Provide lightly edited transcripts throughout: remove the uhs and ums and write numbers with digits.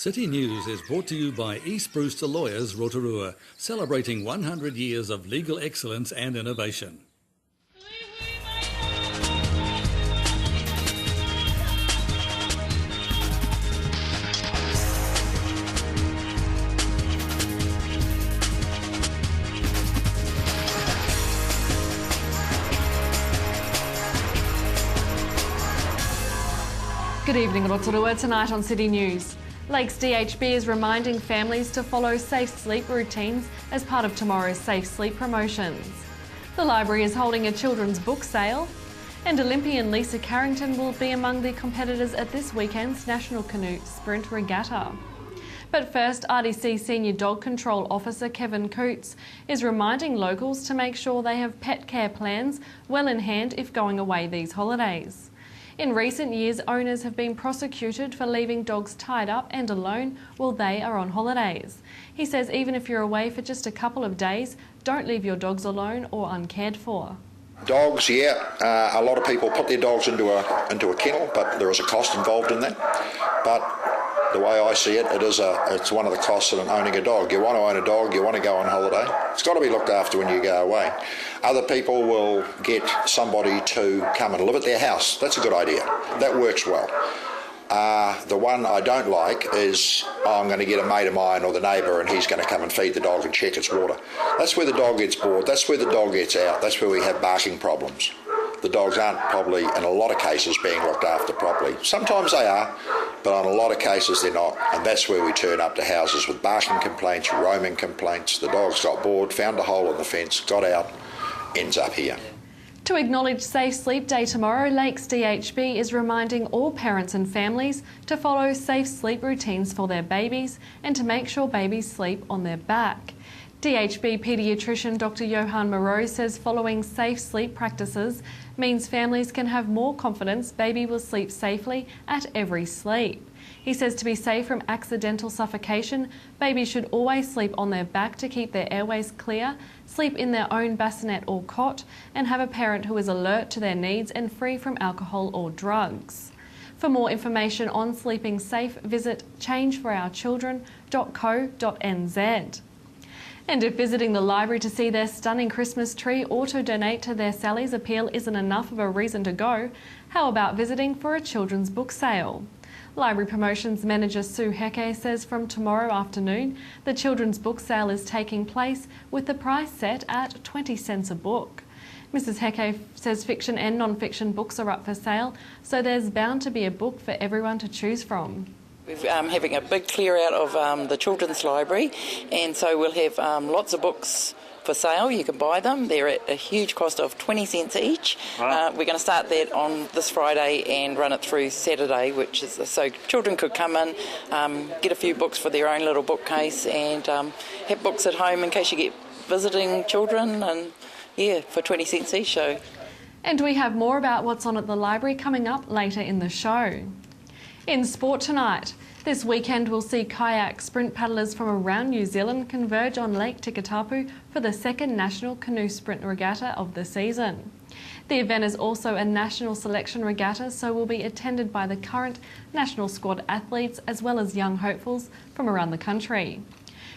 City News is brought to you by East Brewster Lawyers Rotorua, celebrating 100 years of legal excellence and innovation. Good evening, Rotorua. Tonight on City News. Lakes DHB is reminding families to follow safe sleep routines as part of tomorrow's Safe Sleep promotions. The library is holding a children's book sale, and Olympian Lisa Carrington will be among the competitors at this weekend's National Canoe Sprint Regatta. But first, RDC Senior Dog Control Officer Kevin Coots is reminding locals to make sure they have pet care plans well in hand if going away these holidays. In recent years, owners have been prosecuted for leaving dogs tied up and alone while they are on holidays. He says even if you're away for just a couple of days, don't leave your dogs alone or uncared for. Dogs, yeah, a lot of people put their dogs into a kennel, but there is a cost involved in that. But the way I see it, it's one of the costs of owning a dog. You want to own a dog, you want to go on holiday. It's got to be looked after when you go away. Other people will get somebody to come and live at their house. That's a good idea. That works well. The one I don't like is, I'm going to get a mate of mine or the neighbour and he's going to come and feed the dog and check its water. That's where the dog gets bored. That's where the dog gets out. That's where we have barking problems. The dogs aren't probably, in a lot of cases, being looked after properly. Sometimes they are, but on a lot of cases they're not. And that's where we turn up to houses with barking complaints, roaming complaints. The dogs got bored, found a hole in the fence, got out, ends up here. To acknowledge Safe Sleep Day tomorrow, Lakes DHB is reminding all parents and families to follow safe sleep routines for their babies and to make sure babies sleep on their back. DHB paediatrician Dr. Johan Moreau says following safe sleep practices means families can have more confidence baby will sleep safely at every sleep. He says to be safe from accidental suffocation, babies should always sleep on their back to keep their airways clear, sleep in their own bassinet or cot, and have a parent who is alert to their needs and free from alcohol or drugs. For more information on sleeping safe, visit changeforourchildren.co.nz. And if visiting the library to see their stunning Christmas tree or to donate to their Sally's Appeal isn't enough of a reason to go, how about visiting for a children's book sale? Library Promotions Manager Sue Heke says from tomorrow afternoon, the children's book sale is taking place with the price set at 20 cents a book. Mrs Heke says fiction and non-fiction books are up for sale, so there's bound to be a book for everyone to choose from. We're having a big clear out of the children's library, and so we'll have lots of books for sale. You can buy them. They're at a huge cost of 20 cents each. Wow. We're going to start that on this Friday and run it through Saturday, which is so children could come in, get a few books for their own little bookcase, and have books at home in case you get visiting children, and yeah, for 20 cents each. So. And we have more about what's on at the library coming up later in the show. In sport tonight, this weekend we'll see kayak sprint paddlers from around New Zealand converge on Lake Tikatapu for the second National Canoe Sprint Regatta of the season. The event is also a national selection regatta, so will be attended by the current national squad athletes as well as young hopefuls from around the country.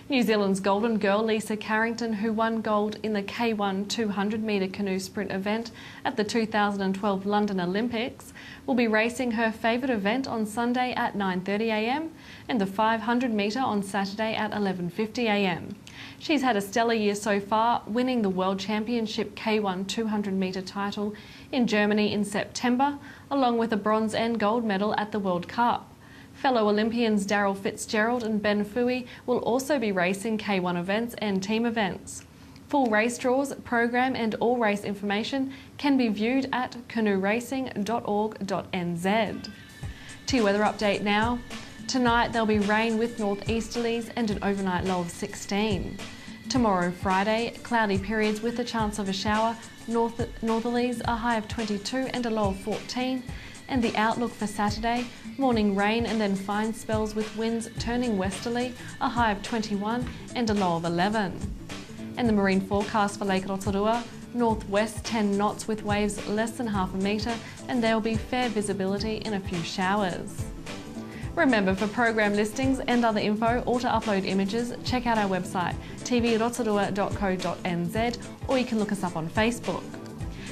New Zealand's golden girl Lisa Carrington, who won gold in the K1 200-metre canoe sprint event at the 2012 London Olympics, will be racing her favourite event on Sunday at 9:30am and the 500-metre on Saturday at 11:50am. She's had a stellar year so far, winning the World Championship K1 200-metre title in Germany in September, along with a bronze and gold medal at the World Cup. Fellow Olympians Daryl Fitzgerald and Ben Fui will also be racing K1 events and team events. Full race draws, program and all race information can be viewed at canoeracing.org.nz. To your weather update now. Tonight there'll be rain with northeasterlies and an overnight low of 16. Tomorrow Friday, cloudy periods with a chance of a shower, northerlies a high of 22 and a low of 14. And the outlook for Saturday, morning rain and then fine spells with winds turning westerly, a high of 21 and a low of 11. And the marine forecast for Lake Rotorua, northwest 10 knots with waves less than half a metre, and there will be fair visibility in a few showers. Remember, for program listings and other info or to upload images, check out our website tvrotorua.co.nz, or you can look us up on Facebook.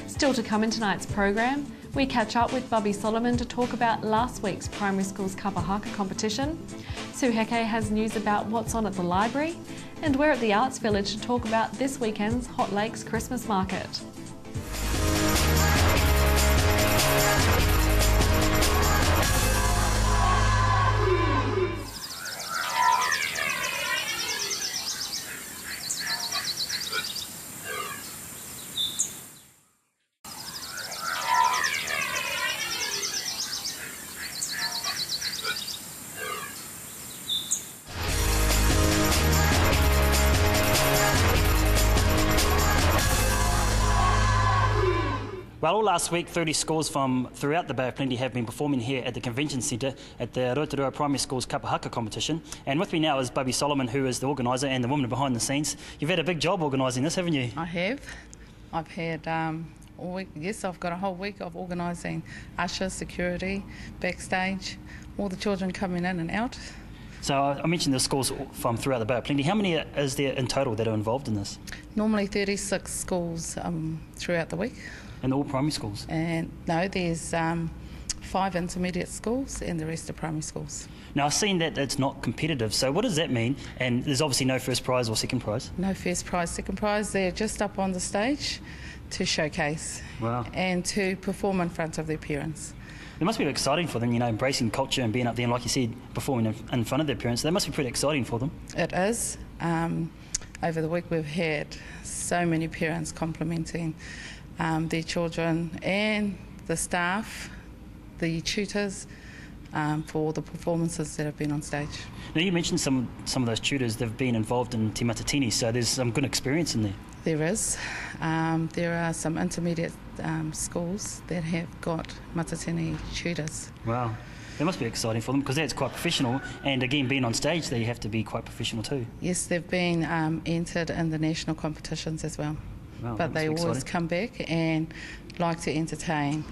Still to come in tonight's program, we catch up with Bubby Solomon to talk about last week's Primary School's Kapahaka competition. Sue Heke has news about what's on at the library, and we're at the Arts Village to talk about this weekend's Hot Lakes Christmas Market. Well, all last week, 30 schools from throughout the Bay of Plenty have been performing here at the Convention Centre at the Rotorua Primary School's Kapahaka competition. And with me now is Bubby Solomon, who is the organiser and the woman behind the scenes. You've had a big job organising this, haven't you? I have. I've had all week. Yes, I've got a whole week of organising usher, security, backstage, all the children coming in and out. So I mentioned the schools from throughout the Bay of Plenty. How many is there in total that are involved in this? Normally 36 schools throughout the week. And all primary schools? And no, there's 5 intermediate schools and the rest are primary schools. Now, I've seen that it's not competitive, so what does that mean? And there's obviously no first prize or second prize? No first prize, second prize. They're just up on the stage to showcase and to perform in front of their parents. It must be exciting for them, you know, embracing culture and being up there and, like you said, performing in front of their parents. That must be pretty exciting for them. It is. Over the week we've had so many parents complimenting their children and the staff, the tutors, for the performances that have been on stage. Now, you mentioned some of those tutors, they've been involved in Te Matatini, so there's some good experience in there. There is. There are some intermediate schools that have got Matatini tutors. Wow. That must be exciting for them because that's quite professional, and again, being on stage there, you have to be quite professional too. Yes, they've been entered in the national competitions as well. Wow, but they always come back and like to entertain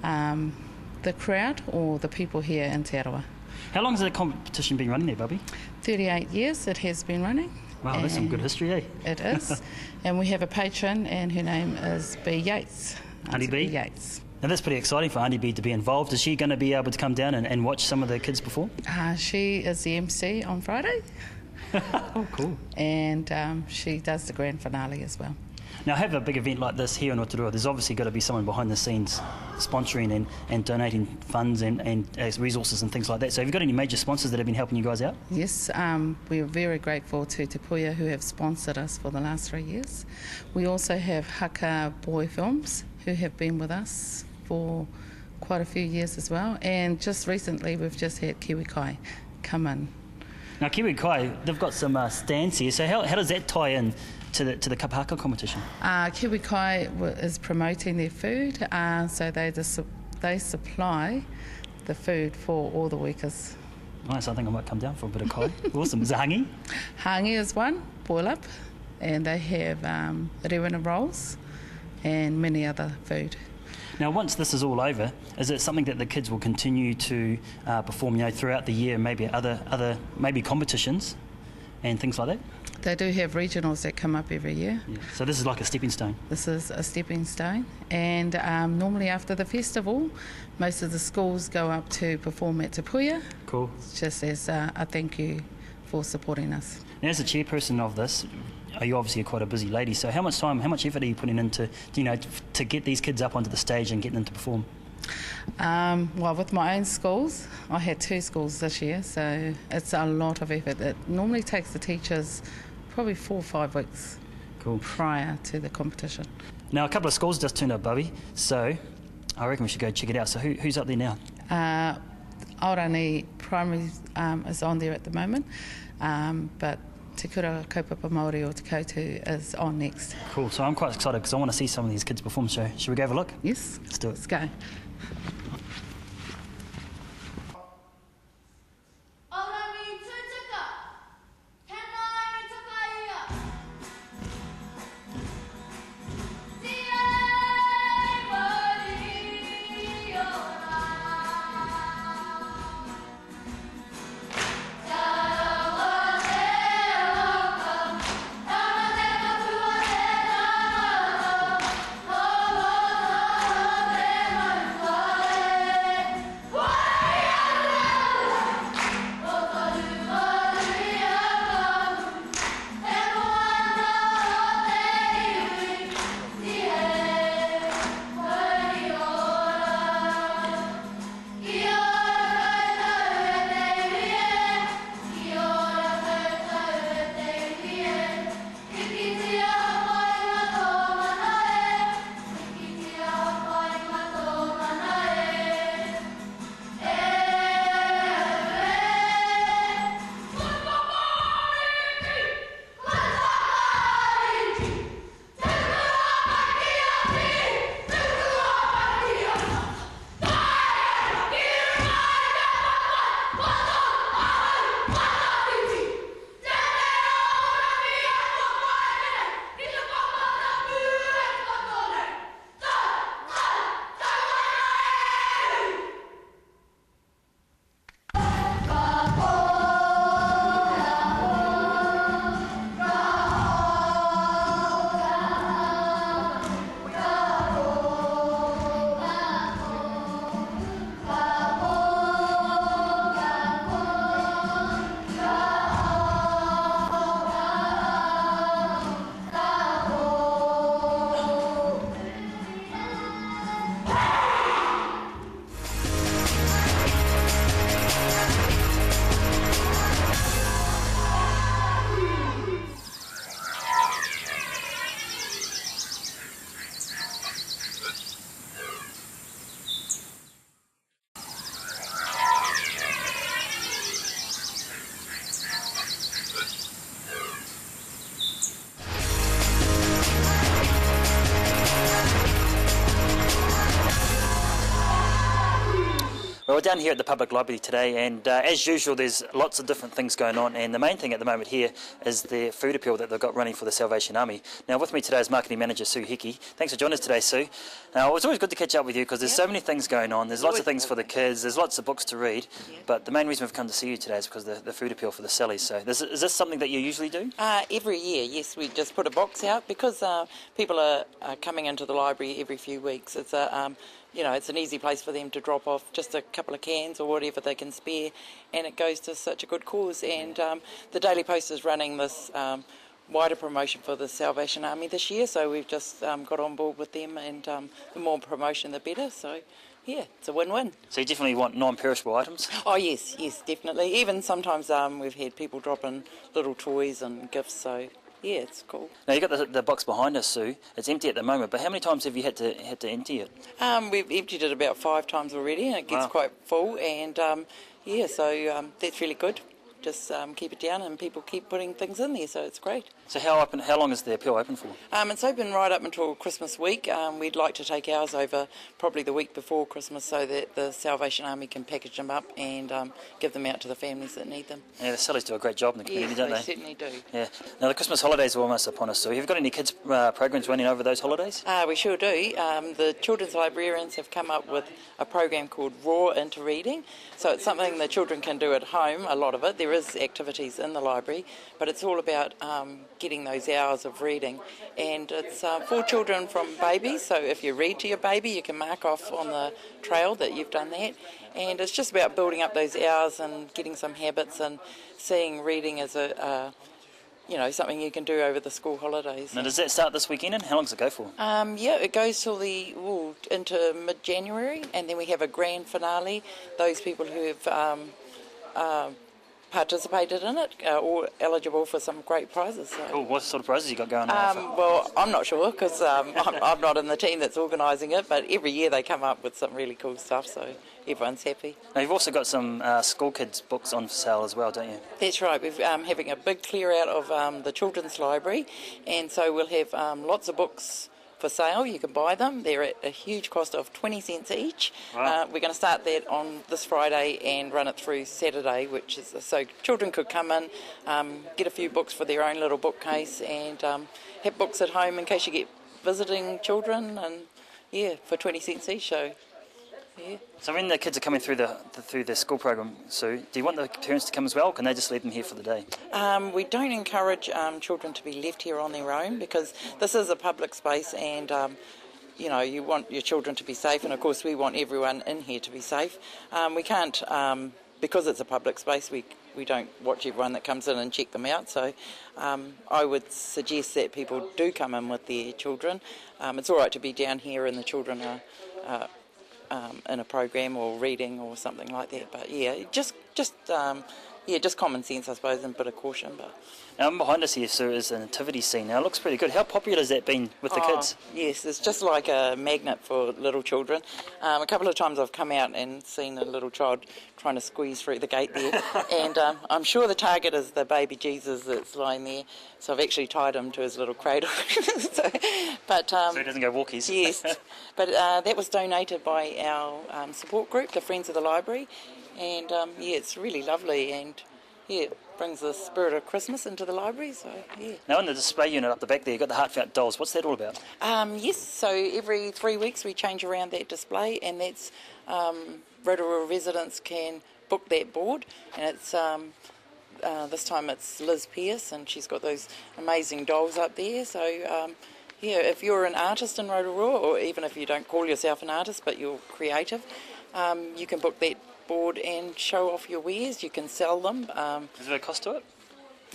the crowd or the people here in Te Arawa. How long has the competition been running there, Bubby? 38 years it has been running. Wow, that's some good history, eh? It is. And we have a patron, and her name is B. Yates. Auntie B? Yates. Now, that's pretty exciting for Auntie B to be involved. Is she going to be able to come down and watch some of the kids perform? She is the MC on Friday. Oh, cool. And she does the grand finale as well. Now, have a big event like this here in Rotorua, there's obviously got to be someone behind the scenes sponsoring and donating funds and resources and things like that. So have you got any major sponsors that have been helping you guys out? Yes, we're very grateful to Te Puia who have sponsored us for the last 3 years. We also have Haka Boy Films who have been with us for quite a few years as well. And just recently we've just had Kiwi Kai come in. Now, Kiwi Kai, they've got some stands here. So how does that tie in to the Kapahaka competition? Kiwi Kai is promoting their food, so they supply the food for all the workers. Nice, I think I might come down for a bit of kai. Awesome. Is it hangi? Hangi is one, boil up, and they have rewena rolls and many other food. Now, once this is all over, is it something that the kids will continue to perform, you know, throughout the year, maybe other maybe competitions and things like that? They do have regionals that come up every year. Yeah. So this is like a stepping stone? This is a stepping stone. And normally after the festival, most of the schools go up to perform at Te Puia. Cool. Just as a thank you for supporting us. Now, as the chairperson of this, you're obviously quite a busy lady, so how much time, how much effort are you putting into, you know, to get these kids up onto the stage and getting them to perform? Well, with my own schools, I had 2 schools this year, so it's a lot of effort. It normally takes the teachers probably 4 or 5 weeks prior to the competition. Now, a couple of schools just turned up, Bubby, so I reckon we should go check it out. So who's up there now? Aorani Primary is on there at the moment, but Te Kura Kaupapa Māori or Te Koutu is on next. Cool, so I'm quite excited because I want to see some of these kids perform, so should we go have a look? Yes. Let's do it. Let's go. Well, we're down here at the Public Library today, and as usual there's lots of different things going on, and the main thing at the moment here is the food appeal that they've got running for the Salvation Army. Now with me today is Marketing Manager Sue Hickey. Thanks for joining us today, Sue. Now it's always good to catch up with you because there's so many things going on. There's lots of things for the kids, there's lots of books to read, but the main reason we've come to see you today is because of the food appeal for the Sallies. So is this something that you usually do? Every year, yes, we just put a box out because people are coming into the library every few weeks. It's a it's an easy place for them to drop off just a couple of cans or whatever they can spare, and it goes to such a good cause. And the Daily Post is running this wider promotion for the Salvation Army this year, so we've just got on board with them, and the more promotion the better. So yeah, it's a win-win. So you definitely want non-perishable items? Oh yes, definitely. Even sometimes we've had people drop in little toys and gifts, so yeah, it's cool. Now you've got the box behind us, Sue. It's empty at the moment, but how many times have you had to empty it? We've emptied it about 5 times already, and it gets quite full. And so that's really good. Just keep it down, and people keep putting things in there, so it's great. So how long is the appeal open for? It's open right up until Christmas week. We'd like to take ours over probably the week before Christmas so that the Salvation Army can package them up and give them out to the families that need them. Yeah, the Sallies do a great job in the community, don't they? They certainly do. Yeah. Now the Christmas holidays are almost upon us, so have you got any kids programs running over those holidays? We sure do. The children's librarians have come up with a program called Raw Into Reading. So it's something the children can do at home, a lot of it. There is activities in the library, but it's all about getting those hours of reading. And it's for children from babies, so if you read to your baby, you can mark off on the trail that you've done that. And it's just about building up those hours and getting some habits and seeing reading as something you can do over the school holidays. Now, does that start this weekend, and how long does it go for? It goes till into mid-January, and then we have a grand finale. Those people who have participated in it are all eligible for some great prizes. So. Cool. What sort of prizes you got going on? Well, I'm not sure because I'm not in the team that's organising it, but every year they come up with some really cool stuff, so everyone's happy. Now, you've also got some school kids' books on sale as well, don't you? That's right. We're having a big clear out of the children's library, and so we'll have lots of books for sale. You can buy them. They're at a huge cost of 20 cents each. Wow. We're going to start that on this Friday and run it through Saturday, so children could come in, get a few books for their own little bookcase, and have books at home in case you get visiting children, and for 20 cents each. Yeah. So when the kids are coming through the school program, Sue, do you want the parents to come as well, or can they just leave them here for the day? We don't encourage children to be left here on their own because this is a public space, and you want your children to be safe, and of course we want everyone in here to be safe. We can't, because it's a public space, we don't watch everyone that comes in and check them out, so I would suggest that people do come in with their children. It's all right to be down here and the children are in a program or reading or something like that, but just common sense, I suppose, and a bit of caution. But now behind us here, Sue, is a nativity scene. Now it looks pretty good. How popular has that been with the kids? Yes, it's just like a magnet for little children. A couple of times I've come out and seen a little child trying to squeeze through the gate there, and I'm sure the target is the baby Jesus that's lying there, so I've actually tied him to his little cradle. so he doesn't go walkies. Yes, but that was donated by our support group, the Friends of the Library, and it's really lovely, and it brings the spirit of Christmas into the library, so yeah. Now, in the display unit up the back there, you've got the heartfelt dolls. What's that all about? Yes, so every 3 weeks we change around that display, and that's Rotorua residents can book that board, and it's this time it's Liz Pearce, and she's got those amazing dolls up there. So if you're an artist in Rotorua, or even if you don't call yourself an artist but you're creative, you can book that board and show off your wares. You can sell them. Is there a cost to it?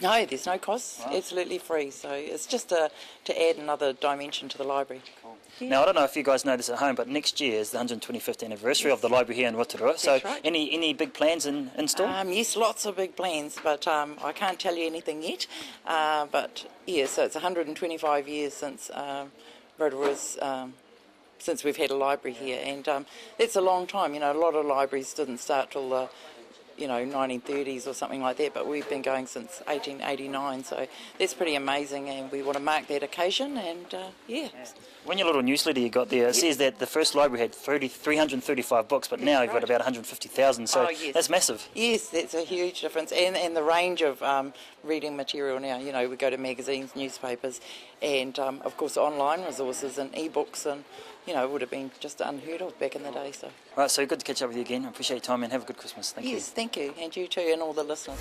No, there's no cost. Wow. Absolutely free. So it's just to add another dimension to the library. Cool. Now, I don't know if you guys know this at home, but next year is the 125th anniversary of the library here in Rotorua. So That's right. any big plans in store? Yes, lots of big plans, but I can't tell you anything yet. But yeah, so it's 125 years since Rotorua's since we've had a library here, and that's a long time. You know, a lot of libraries didn't start till the 1930s or something like that, but we've been going since 1889, so that's pretty amazing, and we want to mark that occasion, and yeah. When your little newsletter you got there, it says that the first library had 335 books, but now you've got about 150,000, so yes. That's massive. Yes, that's a huge difference, and the range of reading material now. You know, we go to magazines, newspapers, and of course online resources and e-books, and it would have been just unheard of back in the day. So. Right, so good to catch up with you again. I appreciate your time and have a good Christmas. Thank you. Yes, thank you, and you too, and all the listeners.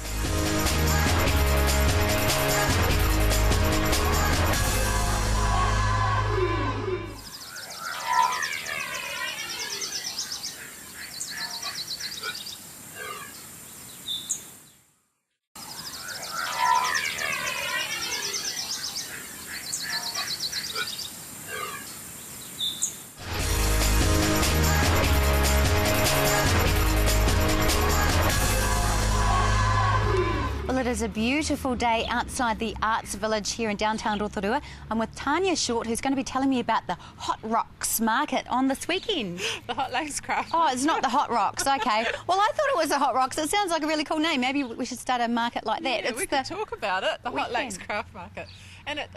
Well, it is a beautiful day outside the Arts Village here in downtown Rotorua. I'm with Tanya Short, who's going to be telling me about the Hot Rocks Market on this weekend. The Hot Lakes Craft. Oh, it's not the Hot Rocks, okay. Well, I thought it was the Hot Rocks. It sounds like a really cool name. Maybe we should start a market like that. Yeah, we could talk about it, the Hot Lakes Weekend. Craft Market. And it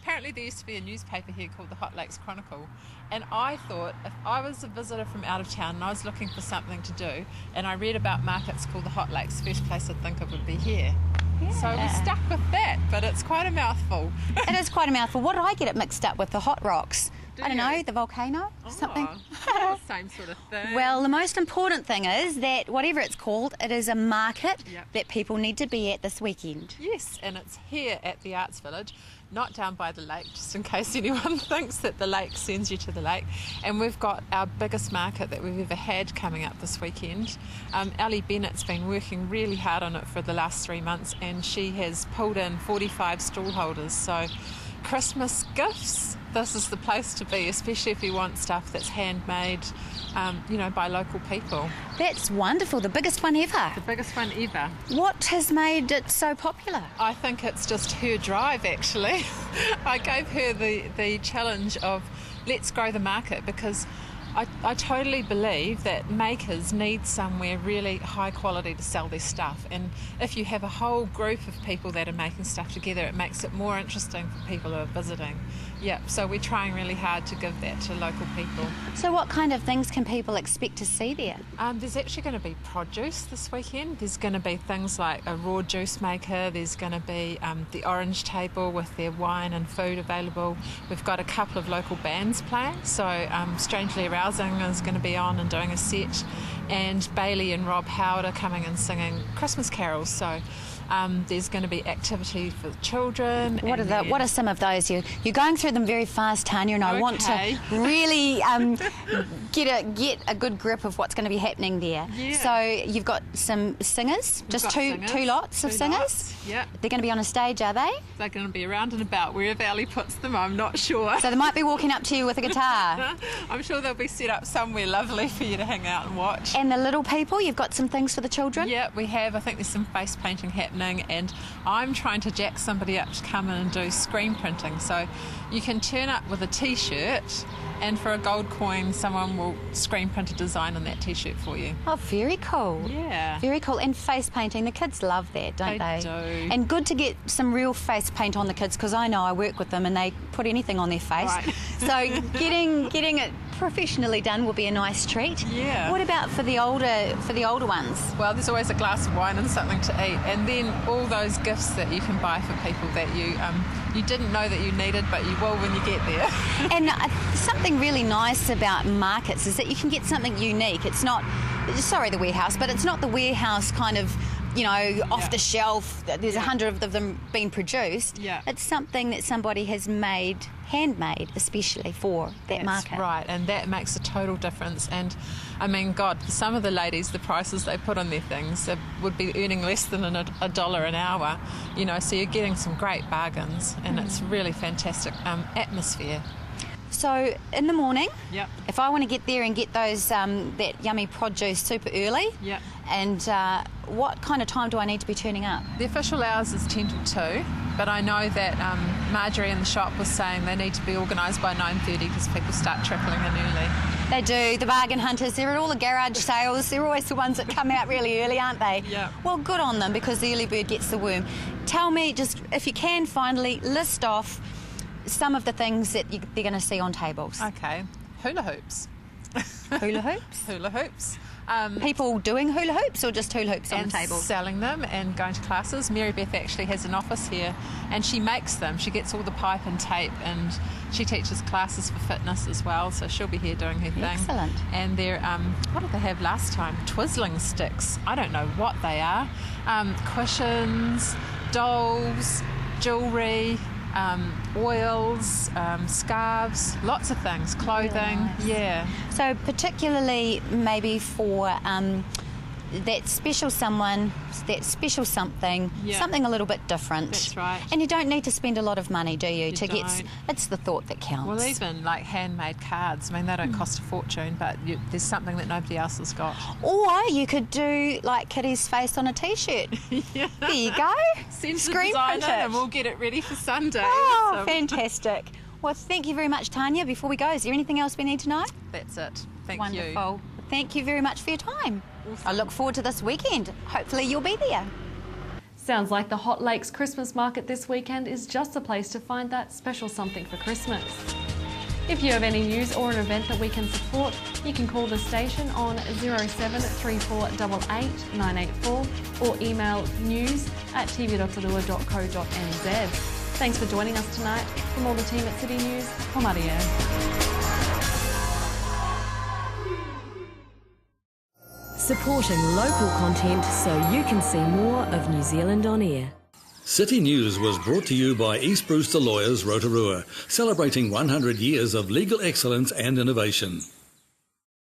apparently there used to be a newspaper here called the Hot Lakes Chronicle. And I thought if I was a visitor from out of town and I was looking for something to do, and I read about markets called the Hot Lakes, first place I'd think of would be here. Yeah. So we stuck with that, but it's quite a mouthful. It is quite a mouthful. What did I get it mixed up with? The Hot Rocks? Do I don't you? know, the volcano? Something? Same sort of thing. Well, the most important thing is that whatever it's called, it is a market Yep. that people need to be at this weekend. Yes, and it's here at the Arts Village, not down by the lake, just in case anyone thinks that the lake sends you to the lake. And we've got our biggest market that we've ever had coming up this weekend. Ali Bennett's been working really hard on it for the last 3 months, and she has pulled in 45 stall holders. So Christmas gifts, this is the place to be, especially if you want stuff that's handmade, by local people. That's wonderful, the biggest one ever. The biggest one ever. What has made it so popular? I think it's just her drive, actually. I gave her the challenge of let's grow the market, because I totally believe that makers need somewhere really high quality to sell their stuff, and if you have a whole group of people that are making stuff together, it makes it more interesting for people who are visiting. Yeah, so we're trying really hard to give that to local people. So what kind of things can people expect to see there? There's actually going to be produce this weekend. There's going to be things like a raw juice maker. There's going to be the orange table with their wine and food available. We've got a couple of local bands playing. So Strangely Arousing is going to be on and doing a set. And Bailey and Rob Howard are coming and singing Christmas carols. So there's going to be activity for children. What are some of those? You're going through them very fast, Tanya, and I want to really get a good grip of what's going to be happening there. Yeah. So you've got some singers, just two lots of singers. Yeah. They're going to be on a stage, are they? They're going to be around and about wherever Ali puts them, I'm not sure. So they might be walking up to you with a guitar. I'm sure they'll be set up somewhere lovely for you to hang out and watch. And the little people, you've got some things for the children? Yeah, we have. I think there's some face painting happening, and I'm trying to jack somebody up to come in and do screen printing. So you can turn up with a t-shirt, and for a gold coin someone will screen print a design on that t-shirt for you. Oh, very cool. Yeah. Very cool. And face painting, the kids love that, don't they? They do. And good to get some real face paint on the kids, because I know I work with them and they put anything on their face. Right. So getting it professionally done will be a nice treat. Yeah. What about for the older ones? Well, there's always a glass of wine and something to eat, and then all those gifts that you can buy for people that you didn't know that you needed, but you will when you get there. And something really nice about markets is that you can get something unique. It's not, sorry, the warehouse, but it's not the warehouse kind of, off the shelf. There's 100 of them being produced. Yeah. It's something that somebody has made, handmade, especially for that market. That's right, and that makes a total difference. And I mean, God, for some of the ladies, the prices they put on their things would be earning less than $1 an hour. So you're getting some great bargains, and it's really fantastic atmosphere. So in the morning, Yep. if I want to get there and get those that yummy produce super early, Yep. and what kind of time do I need to be turning up? The official hours is 10 till 2, but I know that Marjorie in the shop was saying they need to be organised by 9:30 because people start trickling in early. They do. The bargain hunters, they're at all the garage sales. They're always the ones that come out really early, aren't they? Yeah. Well, good on them, because the early bird gets the worm. Tell me, just if you can, finally list off some of the things that they're going to see on tables. Okay. Hula hoops. Hula hoops? Hula hoops. People doing hula hoops, or just hula hoops on And the table? selling them and going to classes. Mary Beth actually has an office here, and she makes them. She gets all the pipe and tape, and she teaches classes for fitness as well, so she'll be here doing her thing. Excellent. And they're, what did they have last time? Twizzling sticks. I don't know what they are. Cushions, dolls, jewellery, oils, scarves, lots of things, clothing. Really nice. Yeah. So particularly maybe for that special someone, that special something, Yeah. something a little bit different. That's right. And you don't need to spend a lot of money, do you? to don't. get, it's the thought that counts. Well, even like handmade cards. I mean, they don't cost a fortune, but there's something that nobody else has got. Or you could do like Kitty's face on a T-shirt. Yeah. There you go. Send the Screen designer print it. and we'll get it ready for Sunday. Oh, So fantastic. Well, thank you very much, Tanya. Before we go, is there anything else we need to know? that's it. Thank you. Wonderful. Thank you very much for your time. I look forward to this weekend. Hopefully you'll be there. Sounds like the Hot Lakes Christmas Market this weekend is just the place to find that special something for Christmas. If you have any news or an event that we can support, you can call the station on 073488 984 or email news@tv.rotorua.co.nz. Thanks for joining us tonight. From all the team at City News, Pomaria. Supporting local content so you can see more of New Zealand on air. City News was brought to you by East Brewster Lawyers Rotorua, celebrating 100 years of legal excellence and innovation.